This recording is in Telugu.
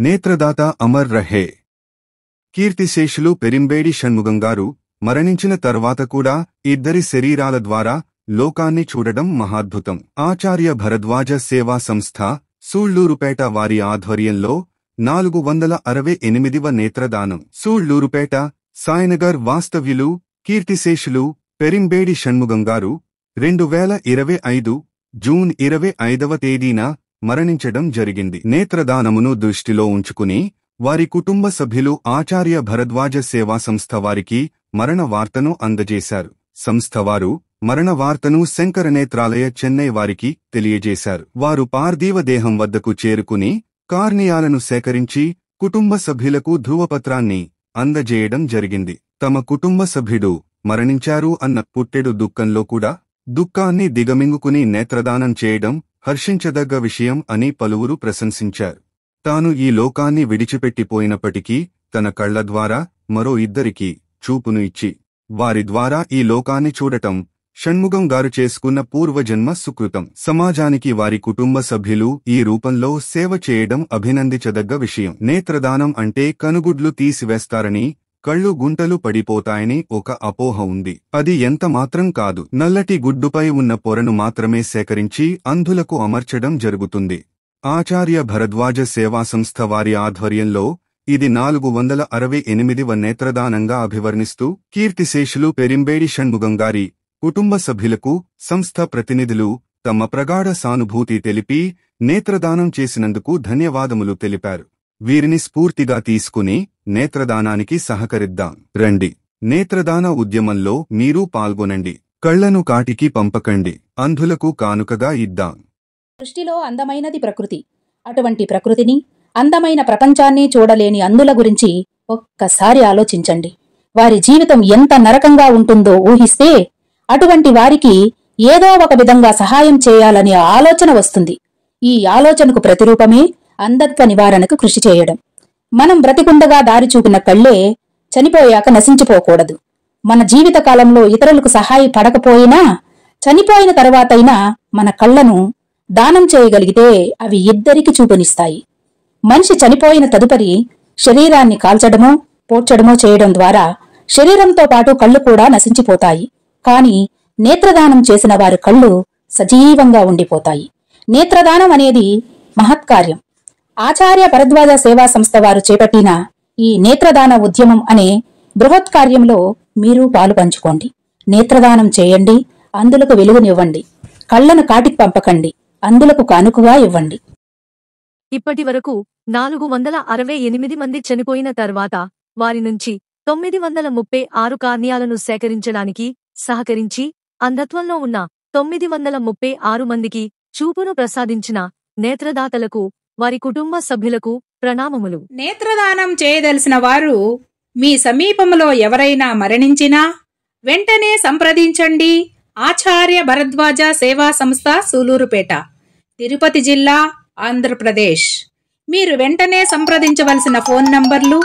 నేత్రదాత అమర్ రహే. కీర్తిశేషులు పెరింబేడి షణ్ముగంగారు మరణించిన తర్వాత కూడా ఇద్దరి శరీరాల ద్వారా లోకాన్ని చూడడం మహాద్భుతం. ఆచార్య భరద్వాజ సేవా సంస్థ సూళ్లూరుపేట వారి ఆధ్వర్యంలో 468వ నేత్రదానం. సూళ్లూరుపేట, సాయినగర్ వాస్తవ్యులు కీర్తిశేషులు పెరింబేడి షణ్ముగంగారు 2025 జూన్ 25వ తేదీన మరణించడం జరిగింది. నేత్రదానమును దృష్టిలో ఉంచుకుని వారి కుటుంబ సభ్యులు ఆచార్య భరద్వాజ సేవా సంస్థ వారికి మరణ వార్తను అందజేశారు. సంస్థవారు మరణ వార్తను శంకరనేత్రాలయ చెన్నై వారికి తెలియజేశారు. వారు పార్థివ దేహం వద్దకు చేరుకుని కార్నియాలను సేకరించి కుటుంబ సభ్యులకు ధృవపత్రాన్ని అందజేయడం జరిగింది. తమ కుటుంబ సభ్యుడు మరణించారు అన్న పుట్టెడు దుఃఖంలో కూడా దుఃఖాన్ని దిగమింగుకుని నేత్రదానం చేయడం హర్షించదగ్గ విషయం అని పలువురు ప్రశంసించారు. తాను ఈ లోకాన్ని విడిచిపెట్టిపోయినప్పటికీ తన కళ్ల ద్వారా మరో ఇద్దరికి చూపును ఇచ్చి వారి ద్వారా ఈ లోకాన్ని చూడటం షణ్ముగం గారు చేసుకున్న పూర్వజన్మ సుకృతం. సమాజానికి వారి కుటుంబ సభ్యులు ఈ రూపంలో సేవ చేయడం అభినందించదగ్గ విషయం. నేత్రదానం అంటే కనుగుడ్లు తీసివేస్తారని, కళ్ళు గుంటలు పడిపోతాయని ఒక అపోహ ఉంది. అది ఎంత మాత్రం కాదు. నల్లటి గుడ్డుపై ఉన్న పొరను మాత్రమే సేకరించి అంధులకు అమర్చడం జరుగుతుంది. ఆచార్య భరద్వాజ సేవా సంస్థ వారి ఆధ్వర్యంలో ఇది 468వ నేత్రదానంగా అభివర్ణిస్తూ కీర్తిశేషులు పెరింబేడి షణ్ముగంగారి కుటుంబ సభ్యులకు సంస్థ ప్రతినిధులు తమ ప్రగాఢ సానుభూతి తెలిపి నేత్రదానం చేసినందుకు ధన్యవాదములు తెలిపారు. వీరిని స్ఫూర్తిగా తీసుకుని నేత్రదానానికి సహకరిద్దాం రండి. నేత్రదాన ఉద్యమంలో మీరు పాల్గొనండి. కళ్లను కాటికి పంపకండి, అంధులకు కానుకగా ఇద్దాం. సృష్టిలో అందమైనది ప్రకృతి. అటువంటి ప్రకృతిని, అందమైన ప్రపంచాన్ని చూడలేని అంధుల గురించి ఒక్కసారి ఆలోచించండి. వారి జీవితం ఎంత నరకంగా ఉంటుందో ఊహిస్తే అటువంటి వారికి ఏదో ఒక విధంగా సహాయం చేయాలనే ఆలోచన వస్తుంది. ఈ ఆలోచనకు ప్రతిరూపమే అంధత్వ నివారణకు కృషి చేయడం. మనం బ్రతికుండగా దారి చూపిన కళ్లే చనిపోయాక నశించిపోకూడదు. మన జీవితకాలంలో ఇతరులకు సహాయపడకపోయినా చనిపోయిన తర్వాతైనా మన కళ్లను దానం చేయగలిగితే అవి ఇద్దరికి చూపునిస్తాయి. మనిషి చనిపోయిన తదుపరి శరీరాన్ని కాల్చడమో పోడ్చడమో చేయడం ద్వారా శరీరంతో పాటు కళ్ళు కూడా నశించిపోతాయి. కాని నేత్రదానం చేసిన వారి కళ్ళు సజీవంగా ఉండిపోతాయి. నేత్రదానం అనేది మహత్కార్యం. ఆచార్య భరద్వాజ సేవా సంస్థ వారు చేపట్టిన ఈ నేత్రదాన ఉద్యమం అనే బృహత్ కార్యంలో మీరు పాలు పంచుకోండి. నేత్రదానం చేయండి, అంధులకు వెలుగునివ్వండి. కళ్లను కాటికి పంపకండి, అంధులకు కానుకగా ఇవ్వండి. ఇప్పటి వరకు 468 మంది చనిపోయిన తర్వాత వారి నుంచి 936 కార్నియాలను సేకరించడానికి సహకరించి అంధత్వంలో ఉన్న 936 మందికి చూపును ప్రసాదించిన నేత్రదాతలకు వారి కుటుంబ సభ్యులకు ప్రణామములు. నేత్రదానం చేయదలిసిన వారు మీ సమీపంలో ఎవరైనా మరణించినా వెంటనే సంప్రదించండి. ఆచార్య భరద్వాజ సేవా సంస్థ సూలూరుపేట, తిరుపతి జిల్లా, ఆంధ్రప్రదేశ్. మీరు వెంటనే సంప్రదించవలసిన ఫోన్ నంబర్లు